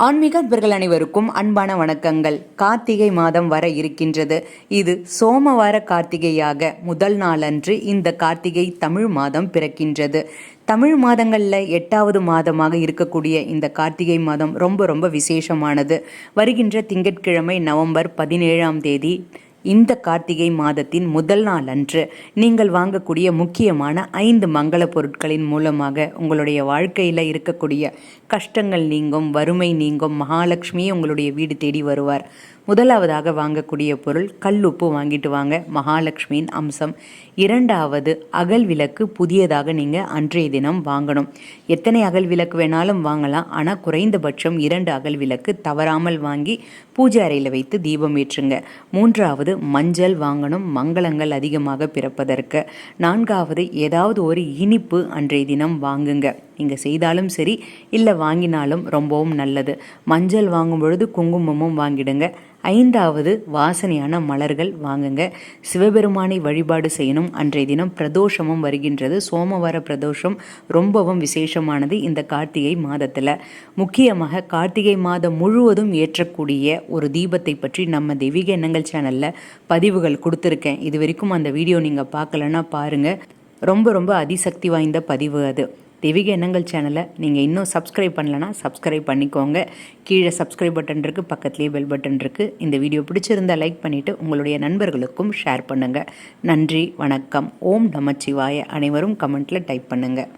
ஆன்மீக அன்பர்கள் அனைவருக்கும் அன்பான வணக்கங்கள். கார்த்திகை மாதம் வர இருக்கின்றது. இது சோமவார கார்த்திகையாக முதல் நாளன்று இந்த கார்த்திகை தமிழ் மாதம் பிறக்கின்றது. தமிழ் மாதங்களில் 8வது மாதமாக இருக்கக்கூடிய இந்த கார்த்திகை மாதம் ரொம்ப ரொம்ப விசேஷமானது. வருகின்ற திங்கட்கிழமை நவம்பர் 17ஆம் தேதி இந்த கார்த்திகை மாதத்தின் முதல் நாள் அன்று நீங்கள் வாங்கக்கூடிய முக்கியமான 5 மங்கள பொருட்களின் மூலமாக உங்களுடைய வாழ்க்கையில் இருக்கக்கூடிய கஷ்டங்கள் நீங்கும், வறுமை நீங்கும், மகாலட்சுமியே உங்களுடைய வீடு தேடி வருவார். முதலாவதாக வாங்கக்கூடிய பொருள் கல்லுப்பு வாங்கிட்டு வாங்க, மகாலட்சுமியின் அம்சம். 2வது அகல் விளக்கு புதியதாக நீங்கள் அன்றைய தினம் வாங்கணும். எத்தனை அகல் விளக்கு வேணாலும் வாங்கலாம், ஆனால் குறைந்தபட்சம் 2 அகல் விளக்கு தவறாமல் வாங்கி பூஜை அறையில் வைத்து தீபம் ஏற்றுங்க. 3வது மஞ்சள் வாங்கணும், மங்களங்கள் அதிகமாக பிறப்பதற்கு. 4வது ஏதாவது ஒரு இனிப்பு அன்றைய தினம் வாங்குங்க. நீங்கள் செய்தாலும் சரி, இல்லை வாங்கினாலும் ரொம்பவும் நல்லது. மஞ்சள் வாங்கும் பொழுது குங்குமமும் வாங்கிடுங்க. 5வது வாசனையான மலர்கள் வாங்குங்க. சிவபெருமானை வழிபாடு செய்யணும். அன்றைய தினம் பிரதோஷமும் வருகின்றது. சோமவார பிரதோஷம் ரொம்பவும் விசேஷமானது இந்த கார்த்திகை மாதத்தில். முக்கியமாக கார்த்திகை மாதம் முழுவதும் ஏற்றக்கூடிய ஒரு தீபத்தை பற்றி நம்ம தெய்வீக எண்ணங்கள் சேனலில் பதிவுகள் கொடுத்துருக்கேன். இது வரைக்கும் அந்த வீடியோ நீங்கள் பார்க்கலன்னா பாருங்கள். ரொம்ப ரொம்ப அதிசக்தி வாய்ந்த பதிவு அது. தெய்வீக எண்ணங்கள் சேனலை நீங்கள் இன்னும் சப்ஸ்கிரைப் பண்ணலைன்னா சப்ஸ்கிரைப் பண்ணிக்கோங்க. கீழே சப்ஸ்கிரைப் பட்டன் இருக்குது, பக்கத்துலேயே பெல் பட்டன் இருக்குது. இந்த வீடியோ பிடிச்சிருந்தால் லைக் பண்ணிவிட்டு உங்களுடைய நண்பர்களுக்கும் ஷேர் பண்ணுங்கள். நன்றி, வணக்கம். ஓம் நமச்சிவாய. அனைவரும் கமெண்ட்டில் டைப் பண்ணுங்கள்.